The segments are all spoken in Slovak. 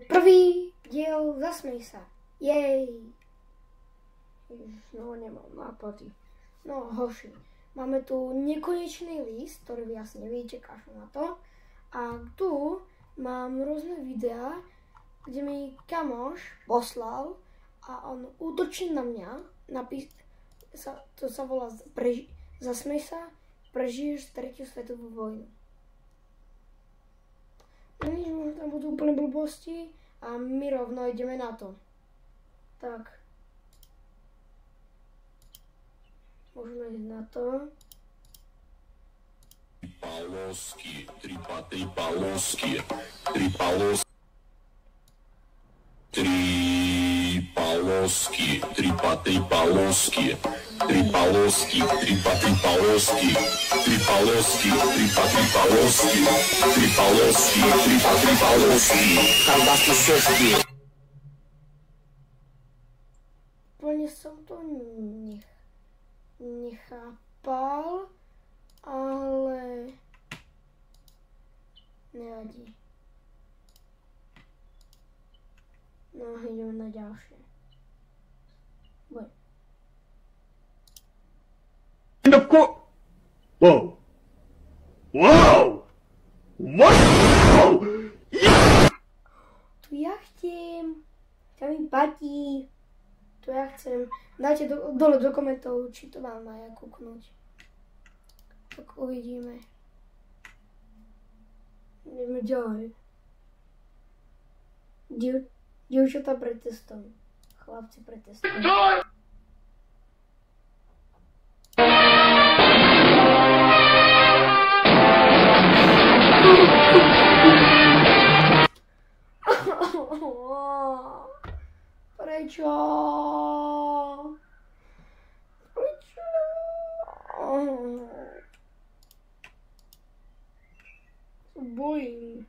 prvý diel Zasmej sa. Jej. No nemám nápady. No hoši. Máme tu nekonečný list, ktorý vy asi nevidíte, kašu na to. A tu mám rôzne videá, kde mi kamoš poslal a on útočí na mňa. To sa volá Zasmej sa, prežiješ 3. svetovú vojnu. No nič, možno tam budú úplne blbosti a my rovno ideme na to. Tak. Môžeme ísť na to. Полоски, три полоски, три полоски, три полоски, три полоски, три полоски, три полоски, три полоски, три полоски, три полоски, три полоски, колбаски сушки. Úplne som to nechápal, ale nevadí. No, ideme na ďalšie. Boj. Whoa! Wow! What? Tu ja chcem. To mi patí. Tu ja chcem. Dajte dole do komentov, či to vám má ja kúknuť. Tak uvidíme. Ideme ďalej. Dievčatá pretestujú. Chlapci pretestujú. Prečo? Bojím.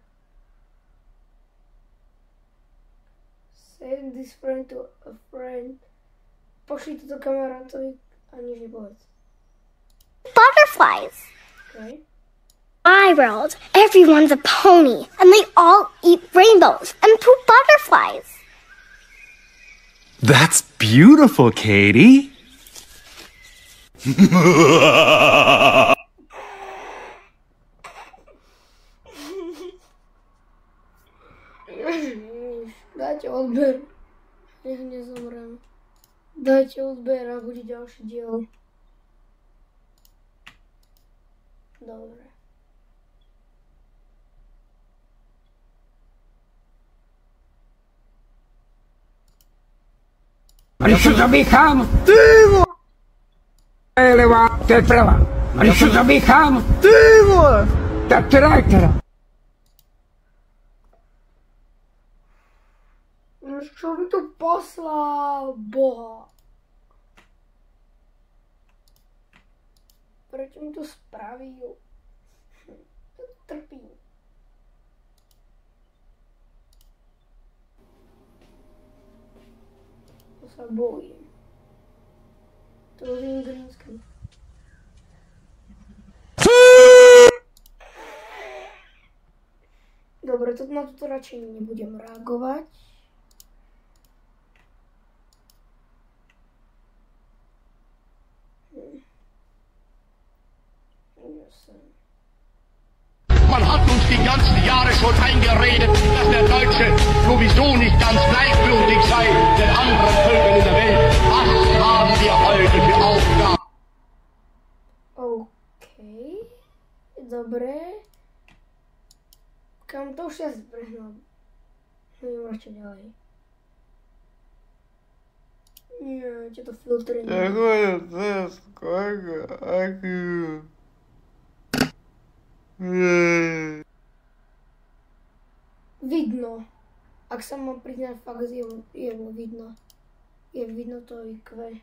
Send this friend to a friend. Pošli to do kamarátovi a nič nepovedz. Butterflies. Okay. My world, everyone's a pony, and they all eat rainbows and poop butterflies. That's beautiful, Katie. Dajte odber. Nech nezomrem. Dajte odber a bude ďalší diel. Dobre. Když zabíchám, ty vole! To je levá, to je pravá. A když zabíchám, ty vole! Tak která je která? Čo mi to poslal, Boha? Prečo mi to spravil? Trpím. To sa bojím. To je green screen. Dobre, na toto radšej nebudem reagovať. Man hat uns die ganzen Jahre schon eingeredet, dass der Deutsche sowieso nicht ganz gleichgültig sei den anderen Völkern in der Welt. Was haben wir heute für Aufgaben? Okay, dobre. Kam to už ja zbrhnul? Neviem, čo ďalej. Nie, tieto filtry nie. Vidno. Ak sa mám priznať, fakt je vidno. Je vidno to IQ.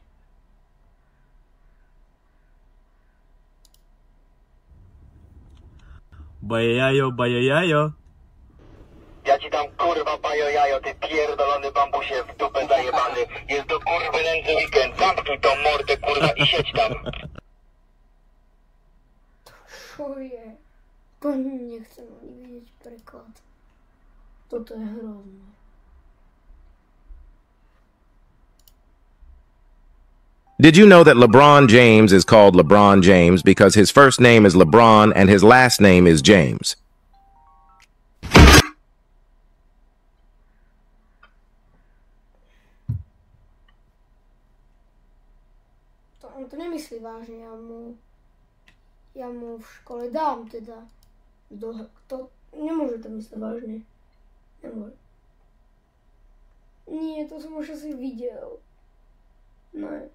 Bajajajo. Ja ci dam kurwa bajo jajo, ty pierdolony bambusie w dupę zajebany. Jest to kurwy nędzy weekend, zamknij tą mordę kurwa i siedź tam. Čo je? To nechcem ani vidieť preklad. Toto je hrozné. Did you know that LeBron James is called LeBron James because his first name is LeBron and his last name is James? On to nemyslí vážne, ja mu v škole dám teda. To nemôže to mysleť vážne. Nemôže. Nie, to som už asi videl. Ne.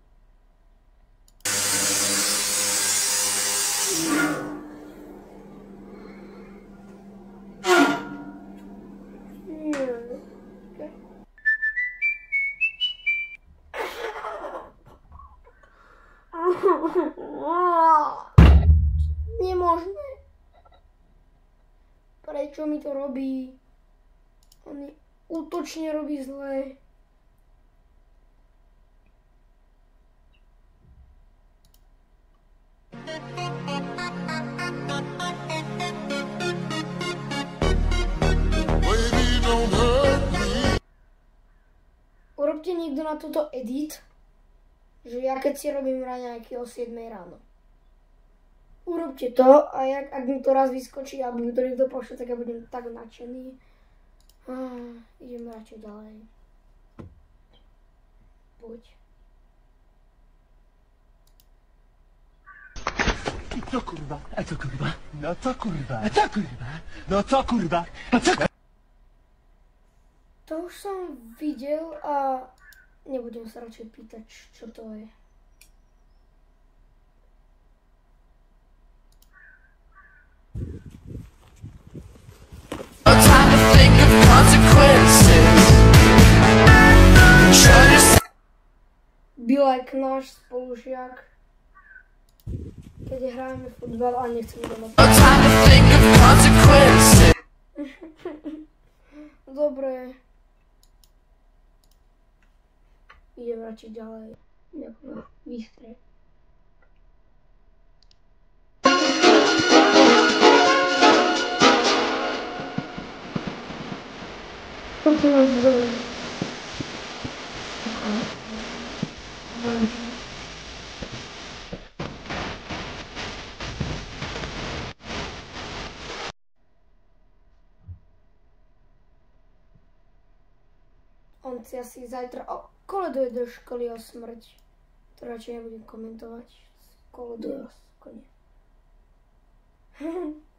Nemožné. Prečo mi to robí? On mi útočne robí zle. Urobte niekto na toto edit, že ja keď si robím raňajky o 7 ráno. Urobte to a ak mi to raz vyskočí a mi to niekto pošle, tak ja budem tak nadšený. Idem radšej ďalej. Poď. To kurwa, a to kurwa, no to kurwa, a to kurwa, no to kurwa, a to kurwa. To už som videl a nebudem sa radšej pýtať, čo to je. Bilek, náš spolužiak, keď hráme futbal a nechcem doma. Dobre. Idem radšej ďalej. Výstrel. On si asi zajtra koleduje do školy o smrť. To radšej nebudem komentovať. Koleduje o kone.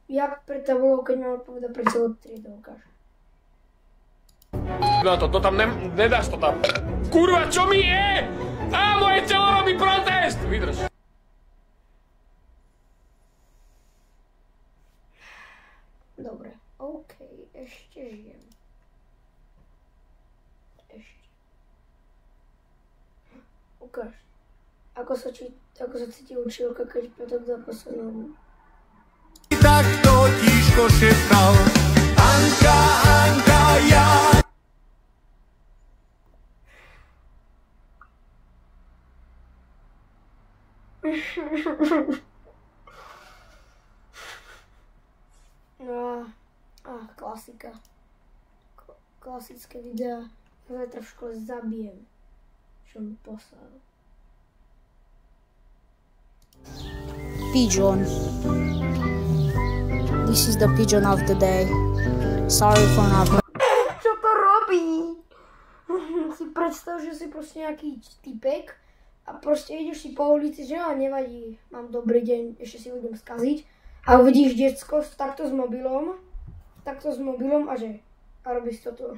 Jak pre tabulou, keď mám odpovedať pre celú triedu, ukáž. No to tam nedáš to tam. Kurva, čo mi je? Á, moje telo robí protest! Vydrž. Dobre, OK, ešte žijem. Ešte. Ukáž. Ako sa cíti učiteľka, keď petok za poslednú. Tak to tížko šeptal, Anka, Anka, ja. No, klasika. Klasické videá. Zajtra v škole zabijem. Čo mi poslal. Pigeon. This is the pigeon of the day. Sorry for not... Čo to robí? Si predstav, že si proste nejaký typek a proste ideš si po ulici, že nevadí, mám dobrý deň, ešte si budem skaziť. A uvidíš decko takto s mobilom a že? A robíš toto.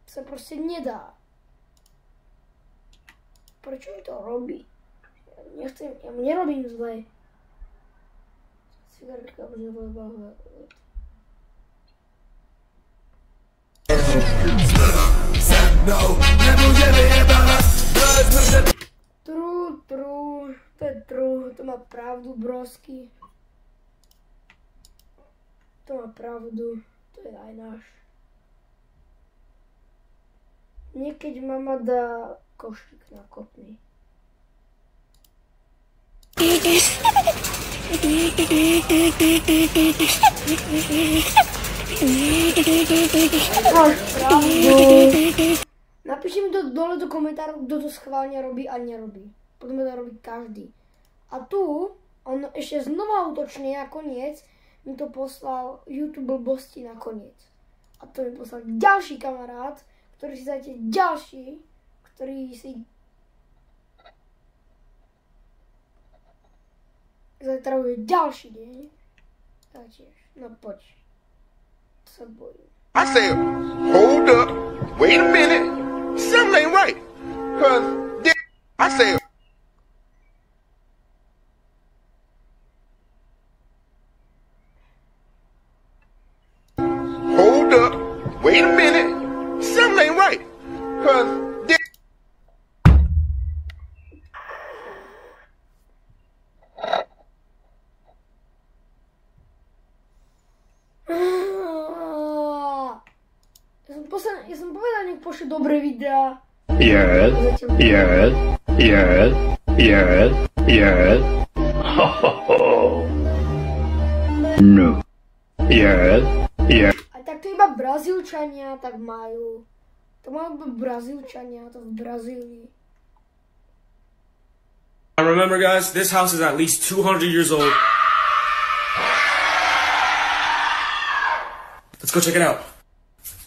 Sa proste nedá. Prečo mi to robí? Ja mu nerobím zle. Cigaretka už nebolo. True, to je true, to má pravdu, brosky. To má pravdu, to je aj náš. Niekedy mama dá košík na kopný. Napíšte mi to dole do komentárov, kto to schválne robí a nerobí. Budeme to robiť každý. A tu on ešte znova útočne na koniec mi to poslal YouTube blbosti na koniec. A to mi poslal ďalší kamarát, ktorý si zajte ďalší, ktorý si zatravuje ďalší deň. Taktiež, no poď. To sa bojím. I said, hold up, wait a minute, something ain't right. Cause I said, hold up, wait a minute, something ain't right. Cause ja som povedal, nech pošle dobré videá. Yes. Ho, ho, ho. No. Yes. A tak to iba Brazílčania tak majú. To majú iba Brazílčania, to v Brazílii. Remember guys, this house is at least 200 years old. Let's go check it out.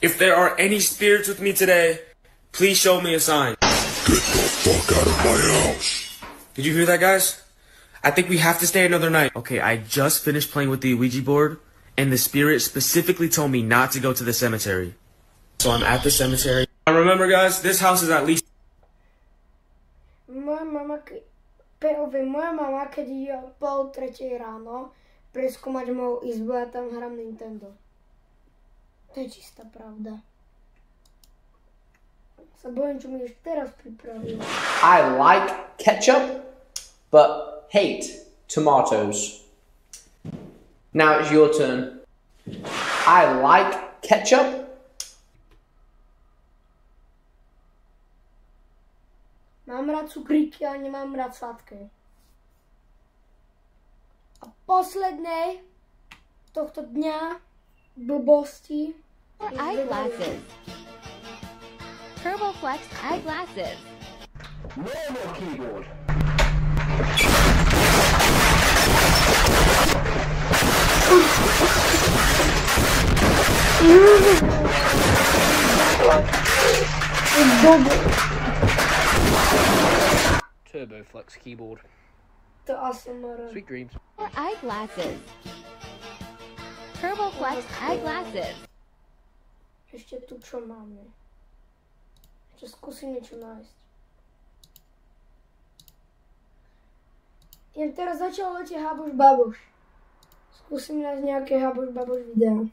If there are any spirits with me today, please show me a sign. Get the fuck out of my house. Did you hear that, guys? I think we have to stay another night. Okay, I just finished playing with the Ouija board, and the spirit specifically told me not to go to the cemetery. So I'm at the cemetery. And remember, guys, this house is at least... Moja mama, keď ide o 2:30 ráno preskúmať moju izbu, ja tam hrám Nintendo. To je čistá pravda. Sa bojím, čo mi už teraz pripravil. I like ketchup, but hate tomatoes. Now it's your turn. I like ketchup. Mám rád cukríky, ale nemám rád sladké. A posledné tohto dňa blbosti. Eyeglasses. TurboFlex eyeglasses. Normal keyboard. TurboFlex keyboard. To ASMR. Sweet dreams. Eyeglasses. TurboFlex eyeglasses. Ešte tu čo máme? Ešte skúsim niečo nájsť. Jen teraz začal letieť Haboš Baboš. Skúsim nájsť nejaké Haboš Baboš video.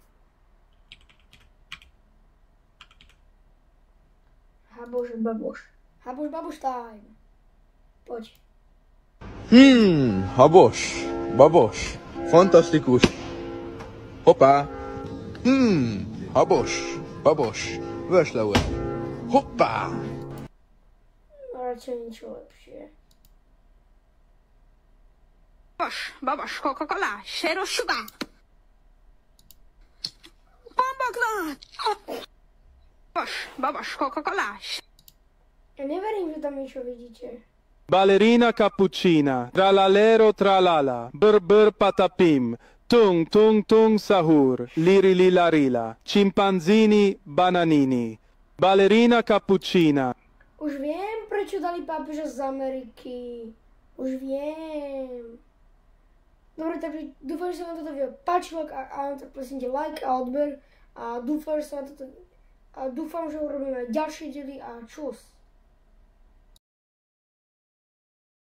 Haboš Baboš. Haboš Baboš time. Poď. Haboš, Baboš, fantastikus. Hoppá. Haboš, Baboš, vörsleue. Hoppá. Radšej niečo lepšie. Baboš, Coca-Cola, Shero Sugar. Bombokla. Baboš, Coca-Cola. Ja neverím, že tam niečo vidíte. Ballerina cappuccina, tralalero tralala, br patapim, tung tung tung sahur, lirili larila, chimpanzini bananini. Ballerina cappuccina. Už viem, prečo dali pápeža z Ameriky. Už viem. Dobre, takže dúfam, že sa vám toto video páčilo, a áno, tak prosím like a odber a dúfam, že urobíme ďalšie diely a čus.